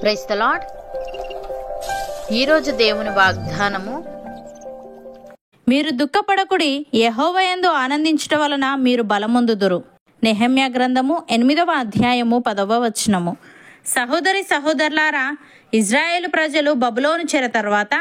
Praise the lord. ఈరోజు దేవుని వాగ్దానము, మీరు దుఃఖపడకుడి, యెహోవాయందు ఆనందించటం వలన మీరు బలమొందుదురు. నెహెమ్యా గ్రంథము 8వ అధ్యాయము 10వ వచనము. సహోదరి సహోదరులారా, ఇజ్రాయేలు ప్రజలు బబులోను చెర తర్వాత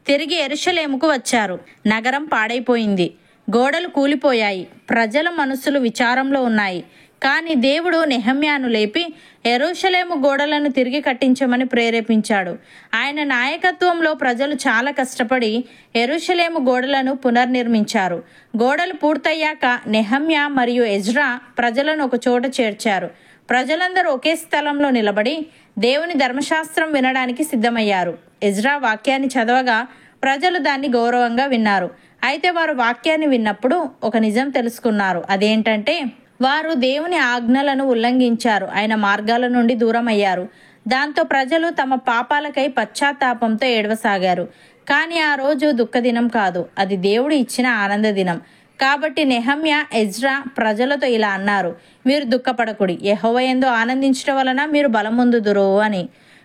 తిరిగి యెరూషలేముకు వచ్చారు. నగరం పాడైపోయింది, గోడలు కూలిపోయాయి, ప్రజల మనసులు విచారంలో ఉన్నాయి. కానీ దేవుడు నెహెమ్యాను లేపి యెరూషలేము గోడలను తిరిగి కట్టించమని ప్రేరేపించాడు. ఆయన నాయకత్వంలో ప్రజలు చాలా కష్టపడి యెరూషలేము గోడలను పునర్నిర్మించారు. గోడలు పూర్తయ్యాక నెహెమ్యా మరియు ఎజ్రా ప్రజలను ఒక చోట చేర్చారు. ప్రజలందరూ ఒకే స్థలంలో నిలబడి దేవుని ధర్మశాస్త్రం వినడానికి సిద్ధమయ్యారు. ఎజ్రా వాక్యాన్ని చదవగా ప్రజలు దాన్ని గౌరవంగా విన్నారు. అయితే వారు వాక్యాన్ని విన్నప్పుడు ఒక నిజం తెలుసుకున్నారు. అదేంటంటే, వారు దేవుని ఆజ్ఞలను ఉల్లంఘించారు, ఆయన మార్గాల నుండి దూరం అయ్యారు. దాంతో ప్రజలు తమ పాపాలకై పశ్చాత్తాపంతో ఏడవసాగారు. కానీ ఆ రోజు దుఃఖదినం కాదు, అది దేవుడు ఇచ్చిన ఆనంద దినం. కాబట్టి నెహెమ్యా, ఎజ్రా ప్రజలతో ఇలా అన్నారు: మీరు దుఃఖపడకుడి, యెహోవాయందు ఆనందించడం వలన మీరు బలమొందుదురు అని.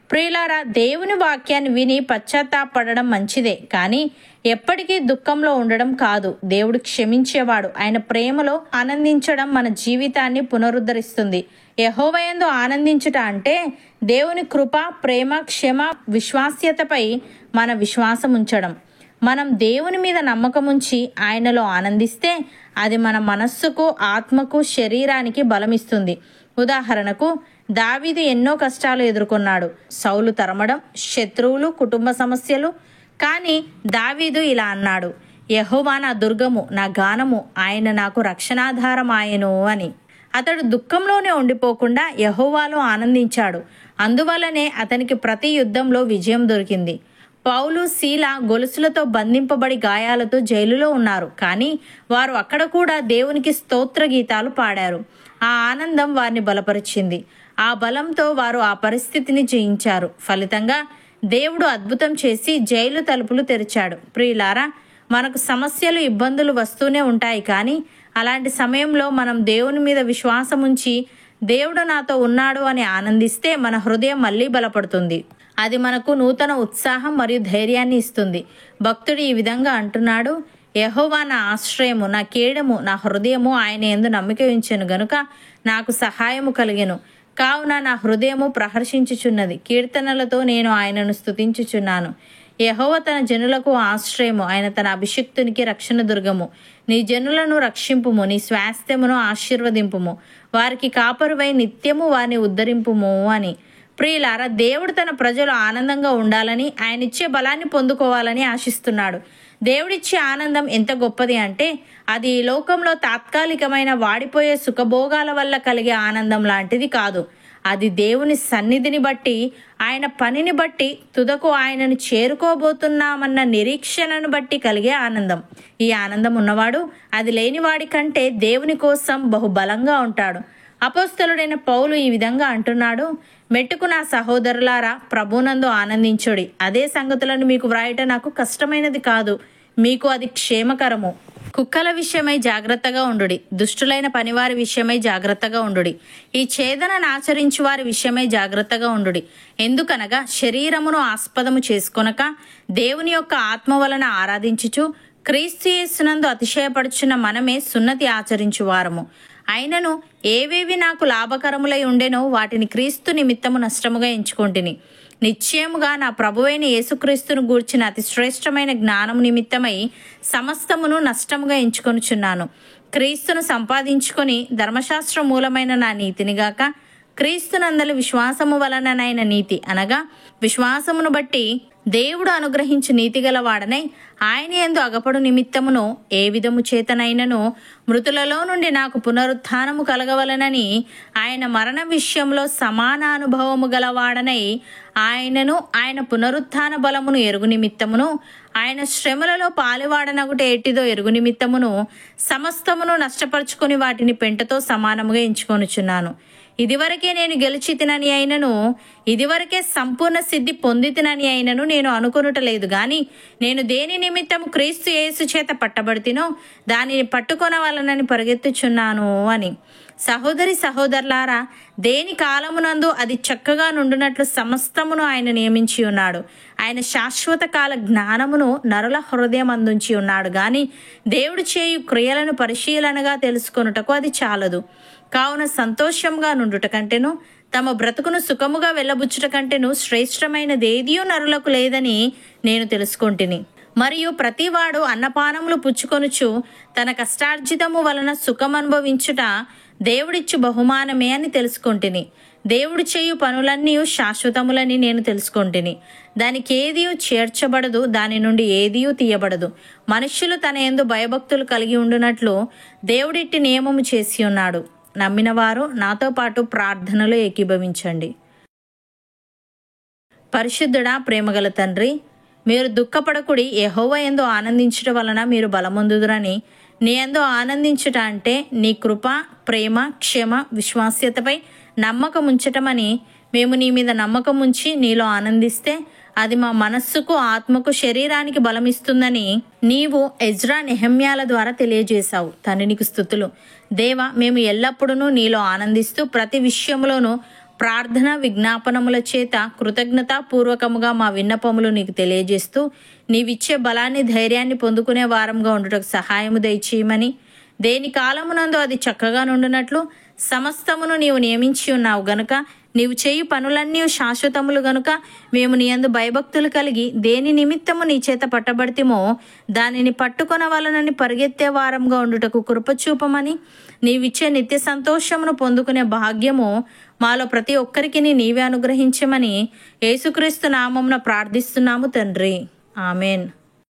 ప్రియులారా, దేవుని వాక్యాన్ని విని పశ్చాత్తాపడడం మంచిదే, కానీ ఎప్పటికీ దుఃఖంలో ఉండడం కాదు. దేవుడు క్షమించేవాడు. ఆయన ప్రేమలో ఆనందించడం మన జీవితాన్ని పునరుద్ధరిస్తుంది. యెహోవాయందు ఆనందించుట అంటే దేవుని కృప, ప్రేమ, క్షమ, విశ్వాస్యతపై మన విశ్వాసం ఉంచడం. మనం దేవుని మీద నమ్మకం ఉంచి ఆయనలో ఆనందిస్తే అది మన మనస్సుకు, ఆత్మకు, శరీరానికి బలమిస్తుంది. ఉదాహరణకు, దావీదు ఎన్నో కష్టాలు ఎదుర్కొన్నాడు. సౌలు తరమడం, శత్రువులు, కుటుంబ సమస్యలు. కానీ దావీదు ఇలా అన్నాడు: యెహోవా నా దుర్గము, నా గానము, ఆయన నాకు రక్షణాధారం ఆయను అని. అతడు దుఃఖంలోనే ఉండిపోకుండా యెహోవాలో ఆనందించాడు. అందువల్లనే అతనికి ప్రతి యుద్ధంలో విజయం దొరికింది. పౌలు, సీల గొలుసులతో బంధింపబడి గాయాలతో జైలులో ఉన్నారు. కానీ వారు అక్కడ కూడా దేవునికి స్తోత్ర గీతాలు పాడారు. ఆ ఆనందం వారిని బలపరిచింది. ఆ బలంతో వారు ఆ పరిస్థితిని జయించారు. ఫలితంగా దేవుడు అద్భుతం చేసి జైలు తలుపులు తెరిచాడు. ప్రియులారా, మనకు సమస్యలు, ఇబ్బందులు వస్తూనే ఉంటాయి. కానీ అలాంటి సమయంలో మనం దేవుని మీద విశ్వాసం ఉంచి దేవుడు నాతో ఉన్నాడు అని ఆనందిస్తే మన హృదయం మళ్ళీ బలపడుతుంది. అది మనకు నూతన ఉత్సాహం మరియు ధైర్యాన్ని ఇస్తుంది. భక్తుడు ఈ విధంగా అంటున్నాడు: యెహోవా నా ఆశ్రయము, నా కేడము, నా హృదయము ఆయన యందు నమ్మిక ఉంచెను గనుక నాకు సహాయము కలిగెను. కావున నా హృదయము ప్రహర్షించుచున్నది, కీర్తనలతో నేను ఆయనను స్తుతించుచున్నాను. యెహోవా తన జనులకు ఆశ్రయము, ఆయన తన అభిషిక్తునికి రక్షణ దుర్గము. నీ జనులను రక్షింపుము, నీ స్వాస్థ్యమును ఆశీర్వదింపుము, వారికి కాపరువై నిత్యము వారిని ఉద్ధరింపుము అని. ప్రియులారా, దేవుడు తన ప్రజలు ఆనందంగా ఉండాలని, ఆయన ఇచ్చే బలాన్ని పొందుకోవాలని ఆశిస్తున్నాడు. దేవుడిచ్చే ఆనందం ఎంత గొప్పది అంటే అది ఈ లోకంలో తాత్కాలికమైన వాడిపోయే సుఖభోగాల వల్ల కలిగే ఆనందం లాంటిది కాదు. అది దేవుని సన్నిధిని బట్టి, ఆయన పనిని బట్టి, తుదకు ఆయనను చేరుకోబోతున్నామన్న నిరీక్షణను బట్టి కలిగే ఆనందం. ఈ ఆనందం ఉన్నవాడు అది లేనివాడి కంటే దేవుని కోసం బహుబలంగా ఉంటాడు. అపోస్తలుడైన పౌలు ఈ విధంగా అంటున్నాడు: మెట్టుకు నా సహోదరులారా, ప్రభునందు ఆనందించుడి. అదే సంగతులను మీకు వ్రాయటం నాకు కష్టమైనది కాదు, మీకు అది క్షేమకరము. కుక్కల విషయమై జాగ్రత్తగా ఉండుడి, దుష్టులైన పనివారి విషయమై జాగ్రత్తగా ఉండుడి, ఈ ఛేదనను ఆచరించు వారి విషయమై జాగ్రత్తగా ఉండుడి. ఎందుకనగా శరీరమును ఆస్పదము చేసుకొనక దేవుని యొక్క ఆత్మ వలన ఆరాధించుచు క్రీస్తు యేసునందు అతిశయపడుచున్న మనమే సున్నతి ఆచరించు వారము. అయినను ఏవేవి నాకు లాభకరములై ఉండెనో వాటిని క్రీస్తు నిమిత్తము నష్టముగా ఎంచుకొంటిని. నిశ్చయముగా నా ప్రభువైన యేసుక్రీస్తును గూర్చిన అతి శ్రేష్టమైన జ్ఞానము నిమిత్తమై సమస్తమును నష్టముగా ఎంచుకొనుచున్నాను. క్రీస్తును సంపాదించుకొని ధర్మశాస్త్ర మూలమైన నా నీతినిగాక క్రీస్తునందలి విశ్వాసము వలననైన నీతి, అనగా విశ్వాసమును బట్టి దేవుడు అనుగ్రహించి నీతిగల వాడనై ఆయన యందు అగపడు నిమిత్తమును ఏ విధము చేతనైనను మృతులలో నుండి నాకు పునరుత్థానము కలగవలనని ఆయన మరణ విషయంలో సమాన అనుభవము గలవాడనై ఆయనను, ఆయన పునరుత్థాన బలమును ఎరుగు నిమిత్తమును, ఆయన శ్రమలలో పాలువాడనగుట ఎట్టిదో ఎరుగు నిమిత్తమును సమస్తమును నష్టపరుచుకొని వాటిని పెంటతో సమానముగా ఎంచుకొనుచున్నాను. ఇదివరకే నేను గెలిచితినని అయినను, ఇదివరకే సంపూర్ణ సిద్ధి పొందితినని అయినను నేను అనుకొనుటలేదు. గాని నేను దేని నిమిత్తము క్రీస్తు యేసు చేత పట్టబడితినో దానిని పట్టుకొనవలనని పరిగెత్తుచున్నాను అని. సహోదరి సహోదరులారా, దేని కాలమునందు అది చక్కగా నుండునట్లు సమస్తమును ఆయన నియమించి ఉన్నాడు. ఆయన శాశ్వత కాల జ్ఞానమును నరుల హృదయం అందించి ఉన్నాడు గాని దేవుడు చేయు క్రియలను పరిశీలనగా తెలుసుకొనుటకు అది చాలదు. కావున సంతోషంగా నుండుట కంటేను తమ బ్రతుకును సుఖముగా వెళ్ళబుచ్చుట కంటేను శ్రేష్టమైనదేదియూ నరులకు లేదని నేను తెలుసుకొంటిని. మరియు ప్రతివాడు అన్నపానములు పుచ్చుకొనుచు తన కష్టార్జితము వలన సుఖమనుభవించుట దేవుడిచ్చు బహుమానమే అని తెలుసుకొంటిని. దేవుడు చేయు పనులన్నీ శాశ్వతములని నేను తెలుసుకొంటిని. దానికి ఏదియూ చేర్చబడదు, దాని నుండి ఏదియూ తీయబడదు. మనుష్యులు తన యందు భయభక్తులు కలిగి ఉండునట్లు దేవుడిట్టి నియమము చేసి ఉన్నాడు. నమ్మిన వారు నాతో పాటు ప్రార్థనలో ఏకీభవించండి. పరిశుద్ధుడా, ప్రేమగల తండ్రి, మీరు దుఃఖపడకుడి, యెహోవా యందు ఆనందించుట వలన మీరు బలమొందుదురని. నీ యందు ఆనందించుట అంటే నీ కృప, ప్రేమ, క్షమ, విశ్వాస్యతపై నమ్మకం ఉంచటమని. మేము నీ మీద నమ్మకం ఉంచి నీలో ఆనందిస్తే అది మా మనస్సుకు, ఆత్మకు, శరీరానికి బలమిస్తుందని నీవు ఎజ్రా, నెహెమ్యాల ద్వారా తెలియజేశావు. తండ్రి నీకు స్తుతులు. దేవా, మేము ఎల్లప్పుడూ నీలో ఆనందిస్తూ ప్రతి విషయంలోనూ ప్రార్థన విజ్ఞాపనముల చేత కృతజ్ఞతాపూర్వకముగా మా విన్నపములు నీకు తెలియజేస్తూ నీవిచ్చే బలాన్ని, ధైర్యాన్ని పొందుకునే వారంగా ఉండుటకు సహాయము దయచేయమని, దేని కాలమునందు అది చక్కగా నుండునట్లు సమస్తమును నీవు నియమించి ఉన్నావు గనుక, నీవు చేయు పనులన్నీ శాశ్వతములు గనుక మేము నీ యందు భయభక్తులు కలిగి దేని నిమిత్తము నీ చేత పట్టబడితిమో దానిని పట్టుకొనవలనని పరిగెత్తే వారంగా ఉండుటకు కృపచూపమని, నీవిచ్చే నిత్య సంతోషమును పొందుకునే భాగ్యము మాలో ప్రతి ఒక్కరికి నీవే అనుగ్రహించమని యేసుక్రీస్తు నామమున ప్రార్థిస్తున్నాము తండ్రి. ఆమెన్.